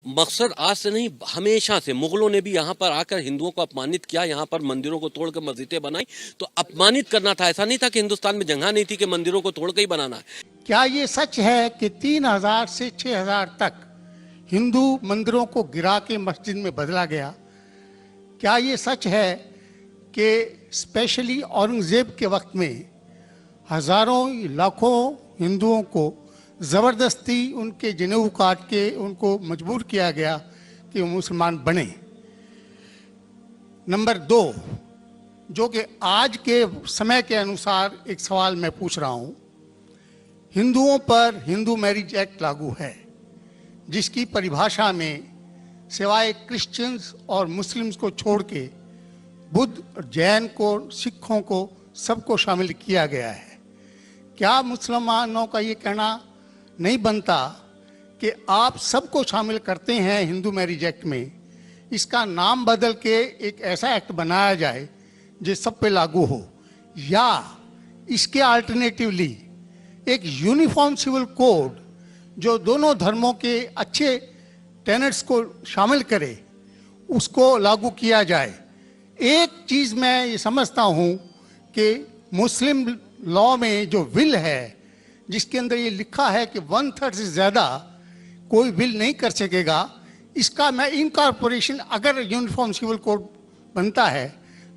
मकसद आज से नहीं, हमेशा से मुगलों ने भी यहाँ पर आकर हिंदुओं को अपमानित किया, यहाँ पर मंदिरों को तोड़कर मस्जिदें बनाई, तो अपमानित करना था। ऐसा नहीं था कि हिंदुस्तान में जगह नहीं थी कि मंदिरों को तोड़ के ही बनाना है। क्या ये सच है कि 3000 से 6000 तक हिंदू मंदिरों को गिरा के मस्जिद में बदला गया? क्या ये सच है कि स्पेशली औरंगजेब के वक्त में हजारों लाखों हिंदुओं को ज़बरदस्ती उनके जनेऊ काट के उनको मजबूर किया गया कि वो मुसलमान बने? नंबर 2, जो कि आज के समय के अनुसार एक सवाल मैं पूछ रहा हूँ, हिंदुओं पर हिंदू मैरिज एक्ट लागू है, जिसकी परिभाषा में सिवाय क्रिश्चियंस और मुस्लिम्स को छोड़ के बुद्ध और जैन को, सिखों को, सबको शामिल किया गया है। क्या मुसलमानों का ये कहना नहीं बनता कि आप सबको शामिल करते हैं हिंदू मैरिज एक्ट में, इसका नाम बदल के एक ऐसा एक्ट बनाया जाए जो सब पे लागू हो, या इसके अल्टरनेटिवली एक यूनिफॉर्म सिविल कोड जो दोनों धर्मों के अच्छे टेनेट्स को शामिल करे, उसको लागू किया जाए? एक चीज़ मैं ये समझता हूँ कि मुस्लिम लॉ में जो विल है, जिसके अंदर ये लिखा है कि 1/3 से ज़्यादा कोई विल नहीं कर सकेगा, इसका मैं इनकॉर्पोरेशन अगर यूनिफॉर्म सिविल कोड बनता है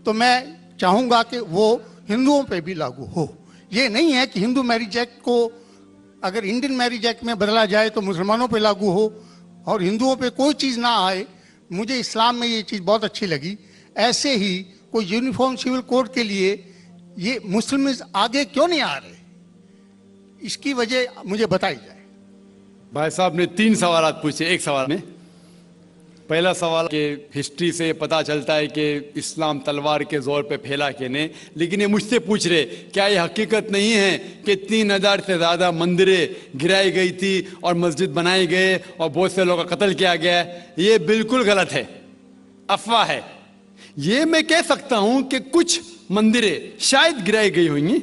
तो मैं चाहूँगा कि वो हिंदुओं पे भी लागू हो। ये नहीं है कि हिंदू मैरिज एक्ट को अगर इंडियन मैरिज एक्ट में बदला जाए तो मुसलमानों पे लागू हो और हिंदुओं पे कोई चीज़ ना आए। मुझे इस्लाम में ये चीज़ बहुत अच्छी लगी। ऐसे ही कोई यूनिफॉर्म सिविल कोड के लिए ये मुस्लिम आगे क्यों नहीं आ रहे, इसकी वजह मुझे बताई जाए। भाई साहब ने 3 सवाल पूछे एक सवाल में। पहला सवाल कि हिस्ट्री से पता चलता है कि इस्लाम तलवार के जोर पे फैला कि नहीं, लेकिन ये मुझसे पूछ रहे क्या ये हकीकत नहीं है कि 3000 से ज़्यादा मंदिरें गिराई गई थी और मस्जिद बनाए गए और बहुत से लोगों का कत्ल किया गया? ये बिल्कुल गलत है, अफवाह है। ये मैं कह सकता हूँ कि कुछ मंदिरें शायद गिराई गई होंगी,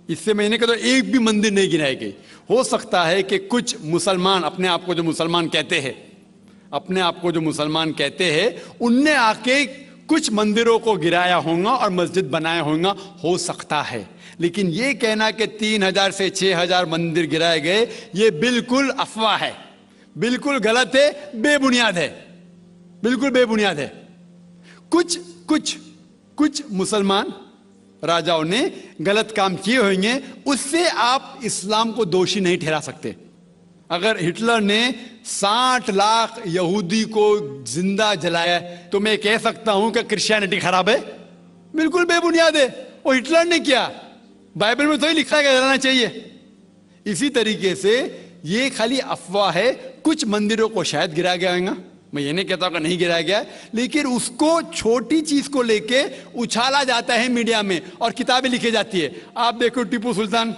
इससे मैंने कहा तो एक भी मंदिर नहीं गिराई गई। हो सकता है कि कुछ मुसलमान अपने आप को जो मुसलमान कहते हैं उनने आके कुछ मंदिरों को गिराया होगा और मस्जिद बनाया होगा, हो सकता है। लेकिन ये कहना कि 3000 से 6000 मंदिर गिराए गए, ये बिल्कुल अफवाह है, बिल्कुल गलत है, बेबुनियाद है, बिल्कुल बेबुनियाद है। कुछ मुसलमान राजाओं ने गलत काम किए होंगे, उससे आप इस्लाम को दोषी नहीं ठहरा सकते। अगर हिटलर ने 60 लाख यहूदी को जिंदा जलाया तो मैं कह सकता हूं कि क्रिश्चियनिटी खराब है? बिल्कुल बेबुनियाद है, वो हिटलर ने किया, बाइबल में तो ही लिखा है कि जलाना चाहिए। इसी तरीके से ये खाली अफवाह है। कुछ मंदिरों को शायद गिराया गया होगा, मैं ये नहीं कहता कि नहीं गिराया गया, लेकिन उसको छोटी चीज को लेके उछाला जाता है मीडिया में और किताबें लिखी जाती है। आप देखो टीपू सुल्तान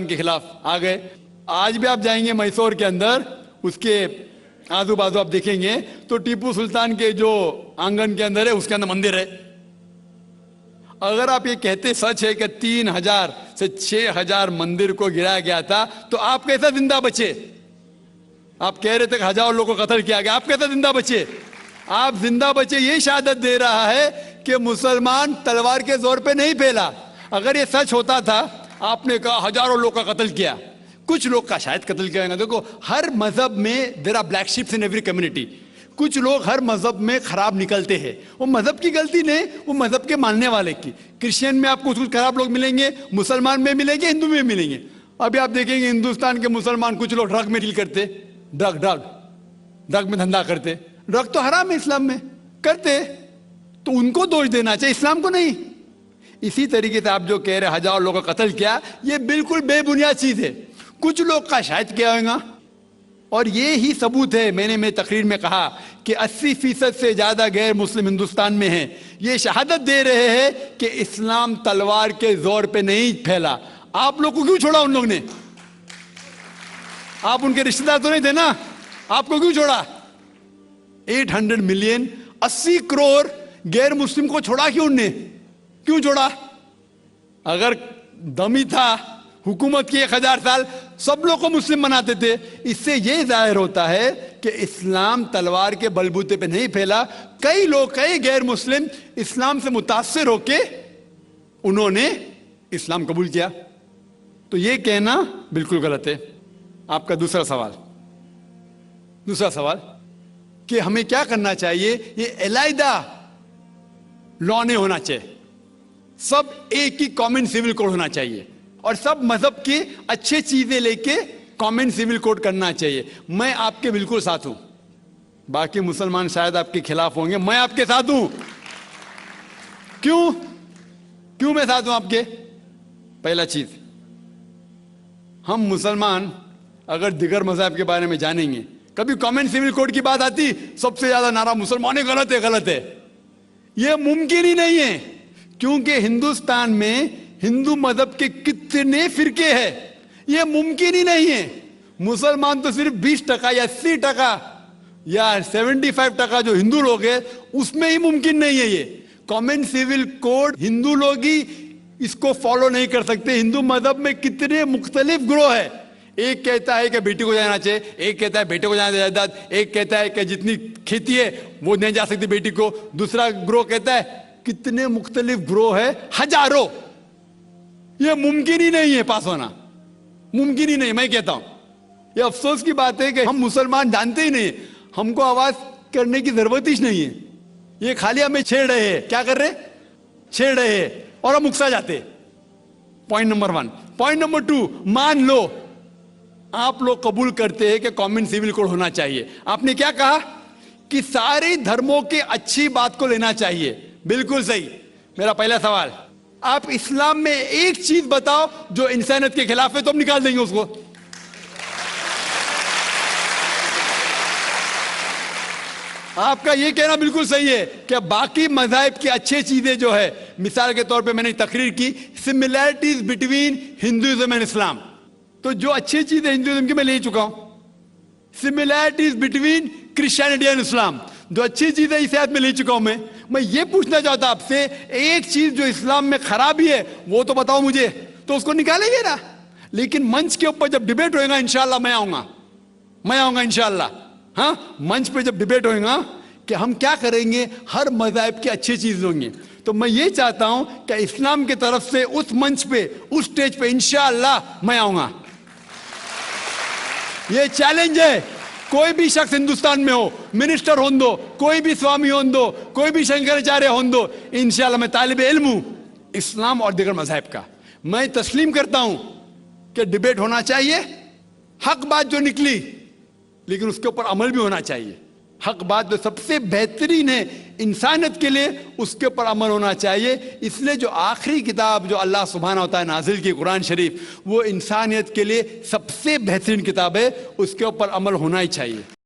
के खिलाफ आ गए। आज भी आप जाएंगे मैसूर के अंदर, उसके आजू बाजू आप देखेंगे तो टीपू सुल्तान के जो आंगन के अंदर है उसके अंदर मंदिर है। अगर आप ये कहते सच है कि 3000 से 6000 मंदिर को गिराया गया था, तो आप कैसा जिंदा बचे? आप कह रहे थे कि हजारों लोगों को कत्ल किया गया, आप कैसे जिंदा बचे? आप जिंदा बचे ये शहादत दे रहा है कि मुसलमान तलवार के जोर पे नहीं फैला। अगर ये सच होता था, आपने कहा हजारों लोग का कत्ल किया, कुछ लोग का शायद कत्ल किया। देखो हर मजहब में there are black sheeps in every community. कुछ लोग हर मजहब में खराब निकलते हैं, वो मजहब की गलती नहीं, वो मजहब के मानने वाले की। क्रिश्चियन में आपको कुछ खराब लोग मिलेंगे, मुसलमान में मिलेंगे, हिंदू में मिलेंगे। अभी आप देखेंगे हिंदुस्तान के मुसलमान कुछ लोग ड्रग में डील करते, ड्रग में धंधा करते। ड्रग तो हराम है इस्लाम में, करते तो उनको दोष देना चाहिए, इस्लाम को नहीं। इसी तरीके से आप जो कह रहे हजारों लोगों का कत्ल किया, ये बिल्कुल बेबुनियाद चीज है। कुछ लोग का शायद किया होगा, और ये ही सबूत है। मैंने तकरीर में कहा कि 80% से ज्यादा गैर मुस्लिम हिंदुस्तान में हैं। ये शहादत दे रहे हैं कि इस्लाम तलवार के जोर पे नहीं फैला। आप लोग को क्यों छोड़ा उन लोग ने? आप उनके रिश्तेदार तो नहीं थे ना, आपको क्यों छोड़ा? 800 मिलियन 80 करोड़ गैर मुस्लिम को छोड़ा क्यों? उनने क्यों छोड़ा? अगर दमी था हुकूमत की 1000 साल, सब लोग को मुस्लिम बनाते थे। इससे यह जाहिर होता है कि इस्लाम तलवार के बलबूते पे नहीं फैला। कई लोग, कई गैर मुस्लिम इस्लाम से मुतासिर होके उन्होंने इस्लाम कबूल किया। तो ये कहना बिल्कुल गलत है। आपका दूसरा सवाल कि हमें क्या करना चाहिए, ये अलहदा लॉ नहीं होना चाहिए, सब एक ही कॉमन सिविल कोड होना चाहिए और सब मजहब की अच्छी चीजें लेके कॉमन सिविल कोड करना चाहिए। मैं आपके बिल्कुल साथ हूं, बाकी मुसलमान शायद आपके खिलाफ होंगे, मैं आपके साथ हूं। क्यों मैं साथ हूं आपके? पहला चीज, हम मुसलमान अगर दिगर मजहब के बारे में जानेंगे, कभी कॉमन सिविल कोड की बात आती, सबसे ज्यादा नारा मुसलमान गलत है। यह मुमकिन ही नहीं है, क्योंकि हिंदुस्तान में हिंदू मजहब के कितने फिरके हैं, यह मुमकिन ही नहीं है। मुसलमान तो सिर्फ 20% या 80% या 75% जो हिंदू लोग हैं, उसमें ही मुमकिन नहीं है ये कॉमन सिविल कोड। हिंदू लोग ही इसको फॉलो नहीं कर सकते। हिंदू मजहब में कितने मुख्तलिफ ग्रोह है, एक कहता है कि बेटी को जाना चाहिए, एक कहता है बेटे को जाना जायदाद, एक कहता है कि जितनी खेती है वो नहीं जा सकती बेटी को, दूसरा ग्रोह कहता है, कितने मुख्तलिफ ग्रोह है, हजारों। यह मुमकिन ही नहीं है पास होना, मुमकिन ही नहीं। मैं कहता हूं यह अफसोस की बात है कि हम मुसलमान जानते ही नहीं, हमको आवाज करने की जरूरत ही नहीं है। ये खाली हमें छेड़ रहे हैं, क्या कर रहे, छेड़ रहे हैं और हम उकसा जाते। Point number 1। पॉइंट नंबर 2, मान लो आप लोग कबूल करते हैं कि कॉमन सिविल कोड होना चाहिए। आपने क्या कहा कि सारे धर्मों के अच्छी बात को लेना चाहिए, बिल्कुल सही। मेरा पहला सवाल, आप इस्लाम में एक चीज बताओ जो इंसानियत के खिलाफ है, तो हम निकाल देंगे उसको। आपका यह कहना बिल्कुल सही है कि बाकी मज़ाहिब की अच्छी चीजें जो है, मिसाल के तौर पे मैंने तकरीर की similarities between Hinduism and Islam, तो जो अच्छी चीजें हिंदुइज्म की मैं ले चुका हूं। Similarities between Christianity and Islam, जो अच्छी चीजें इस आयत में ले चुका हूं। मैं ये पूछना चाहता आपसे, एक चीज जो इस्लाम में खराबी है वो तो बताओ मुझे, तो उसको निकालेंगे ना। लेकिन मंच के ऊपर जब डिबेट होएगा, इंशाल्लाह मैं आऊंगा इंशाल्लाह। हाँ, मंच पे जब डिबेट होएगा कि हम क्या करेंगे, हर मज़हब की अच्छी चीज होंगी, तो मैं ये चाहता हूं कि इस्लाम की तरफ से उस मंच पे, उस स्टेज पे इंशाल्लाह मैं आऊंगा। ये चैलेंज है। कोई भी शख्स हिंदुस्तान में हो, मिनिस्टर हों दो, कोई भी स्वामी हों दो, कोई भी शंकराचार्य हों दो, इंशाल्लाह मैं तालिब इल्म हूं इस्लाम और दीगर मज़हब का। मैं तस्लीम करता हूं कि डिबेट होना चाहिए, हक बात जो निकली, लेकिन उसके ऊपर अमल भी होना चाहिए। हक बात जो सबसे बेहतरीन है इंसानियत के लिए, उसके ऊपर अमल होना चाहिए। इसलिए जो आखिरी किताब जो अल्लाह सुब्हानहू व तआला नाजिल की कुरान शरीफ, वो इंसानियत के लिए सबसे बेहतरीन किताब है, उसके ऊपर अमल होना ही चाहिए।